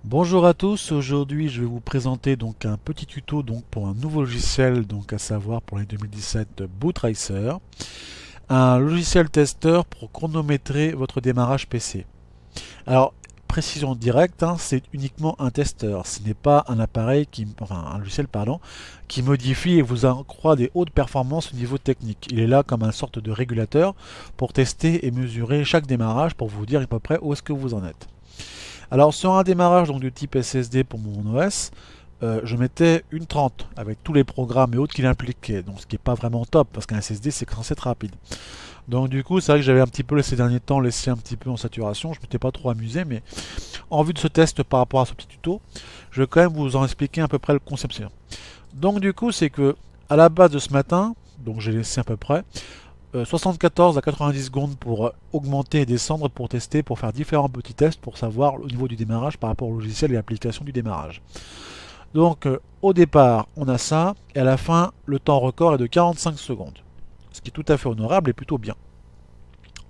Bonjour à tous, aujourd'hui je vais vous présenter donc un petit tuto pour un nouveau logiciel, à savoir pour les 2017 Bootracer, un logiciel testeur pour chronométrer votre démarrage PC. Alors, précision directe, c'est uniquement un testeur, ce n'est pas un appareil un logiciel qui modifie et vous accroît des hautes performances au niveau technique. Il est là comme une sorte de régulateur pour tester et mesurer chaque démarrage pour vous dire à peu près où est-ce que vous en êtes. Alors sur un démarrage de type SSD pour mon OS, je mettais une 30 avec tous les programmes et autres qu'il impliquait. Donc ce qui n'est pas vraiment top parce qu'un SSD c'est censé être rapide. Donc du coup c'est vrai que j'avais un petit peu ces derniers temps laissé un petit peu en saturation. Je m'étais pas trop amusé, mais en vue de ce test par rapport à ce petit tuto, je vais quand même vous en expliquer à peu près le concept. Donc du coup c'est que à la base de ce matin, donc j'ai laissé à peu près 74 à 90 secondes pour augmenter et descendre pour tester, pour faire différents petits tests pour savoir au niveau du démarrage par rapport au logiciel et l'application du démarrage. Donc au départ on a ça et à la fin le temps record est de 45 secondes. Ce qui est tout à fait honorable et plutôt bien.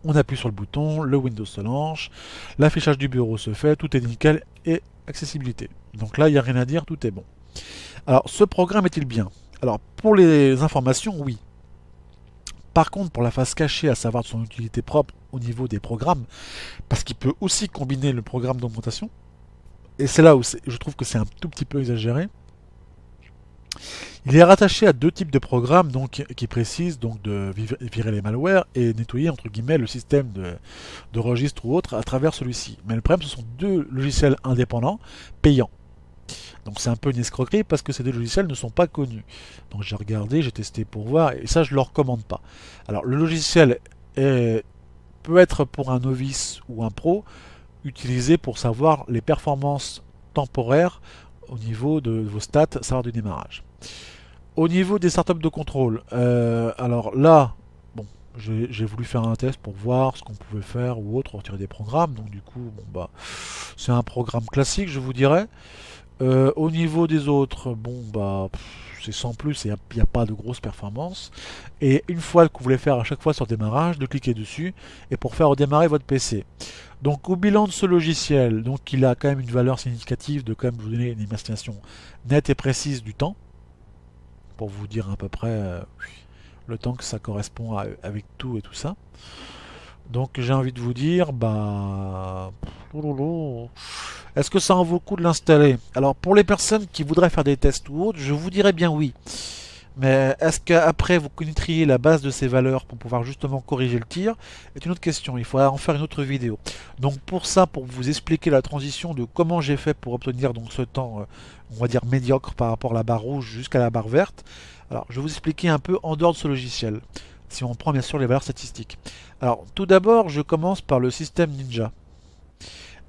On appuie sur le bouton, le Windows se lance, l'affichage du bureau se fait, tout est nickel et accessibilité. Donc là il n'y a rien à dire, tout est bon. Alors ce programme est-il bien? Alors pour les informations, oui. Par contre, pour la phase cachée, à savoir de son utilité propre au niveau des programmes, parce qu'il peut aussi combiner le programme d'augmentation, et c'est là où je trouve que c'est un tout petit peu exagéré. Il est rattaché à deux types de programmes qui précisent de virer les malwares et nettoyer entre guillemets le système de registre ou autre à travers celui-ci. Mais le problème, ce sont deux logiciels indépendants payants. Donc c'est un peu une escroquerie parce que ces deux logiciels ne sont pas connus. Donc j'ai regardé, j'ai testé pour voir et ça je ne le recommande pas. Alors le logiciel peut être pour un novice ou un pro utilisé pour savoir les performances temporaires au niveau de vos stats, savoir du démarrage. Au niveau des startups de contrôle, alors là, bon, j'ai voulu faire un test pour voir ce qu'on pouvait faire ou autre, retirer des programmes. Donc du coup, bon bah, c'est un programme classique, je vous dirais. Au niveau des autres, bon bah c'est sans plus, il n'y a pas de grosse performance. Et une fois que vous voulez faire à chaque fois sur démarrage, de cliquer dessus et pour faire redémarrer votre PC. Donc au bilan de ce logiciel, donc il a quand même une valeur significative de quand même vous donner une estimation nette et précise du temps pour vous dire à peu près le temps que ça correspond avec tout et tout ça. Donc j'ai envie de vous dire, bah, est-ce que ça en vaut le coup de l'installer? Alors pour les personnes qui voudraient faire des tests ou autres, je vous dirais bien oui. Mais est-ce qu'après vous connaîtriez la base de ces valeurs pour pouvoir justement corriger le tir? C'est une autre question, il faudra en faire une autre vidéo. Donc pour ça, pour vous expliquer la transition de comment j'ai fait pour obtenir donc ce temps, on va dire médiocre par rapport à la barre rouge jusqu'à la barre verte, alors je vais vous expliquer un peu en dehors de ce logiciel, si on prend bien sûr les valeurs statistiques. Alors tout d'abord, je commence par le système Ninja.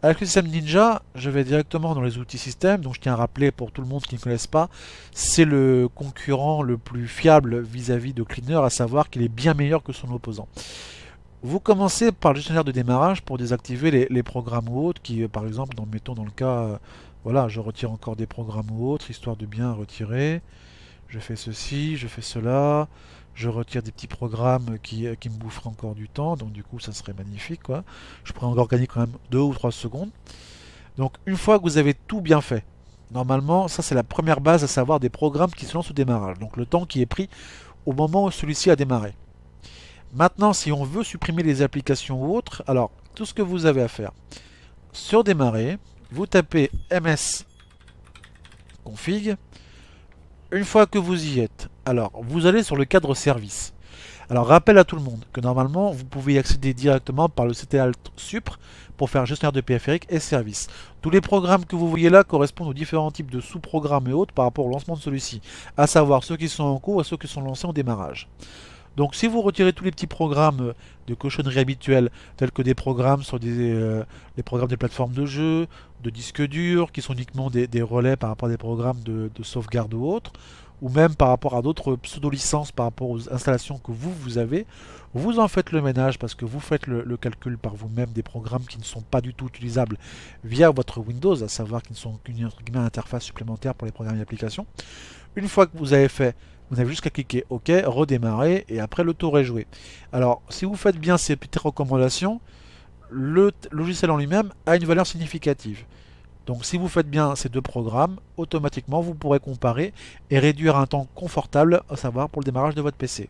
Avec le système Ninja, je vais directement dans les outils système. Donc je tiens à rappeler pour tout le monde qui ne connaisse pas, c'est le concurrent le plus fiable vis-à-vis de Cleaner, à savoir qu'il est bien meilleur que son opposant. Vous commencez par le gestionnaire de démarrage pour désactiver les programmes ou autres qui, par exemple, mettons dans le cas, voilà, je retire encore des programmes ou autres, histoire de bien retirer. Je fais ceci, je fais cela, je retire des petits programmes qui me boufferaient encore du temps, donc du coup ça serait magnifique quoi. Je pourrais encore gagner quand même 2 ou 3 secondes. Donc une fois que vous avez tout bien fait, normalement ça c'est la première base à savoir des programmes qui se lancent au démarrage, donc le temps qui est pris au moment où celui-ci a démarré. Maintenant si on veut supprimer les applications ou autres, alors tout ce que vous avez à faire, sur démarrer, vous tapez msconfig. Une fois que vous y êtes, alors vous allez sur le cadre service. Alors rappel à tout le monde que normalement vous pouvez y accéder directement par le CT Alt Supr pour faire gestionnaire de périphérique et service. Tous les programmes que vous voyez là correspondent aux différents types de sous-programmes et autres par rapport au lancement de celui-ci, à savoir ceux qui sont en cours et ceux qui sont lancés au démarrage. Donc si vous retirez tous les petits programmes de cochonnerie habituels, tels que des programmes sur des programmes des plateformes de jeu, de disques durs, qui sont uniquement des relais par rapport à des programmes de sauvegarde ou autres, ou même par rapport à d'autres pseudo-licences par rapport aux installations que vous avez, vous en faites le ménage parce que vous faites le calcul par vous-même des programmes qui ne sont pas du tout utilisables via votre Windows, à savoir qui ne sont qu'une interface supplémentaire pour les programmes et applications. Une fois que vous avez fait, vous n'avez juste qu'à cliquer OK, redémarrer et après le tour est joué. Alors, si vous faites bien ces petites recommandations, le logiciel en lui-même a une valeur significative. Donc si vous faites bien ces deux programmes, automatiquement vous pourrez comparer et réduire un temps confortable, à savoir pour le démarrage de votre PC.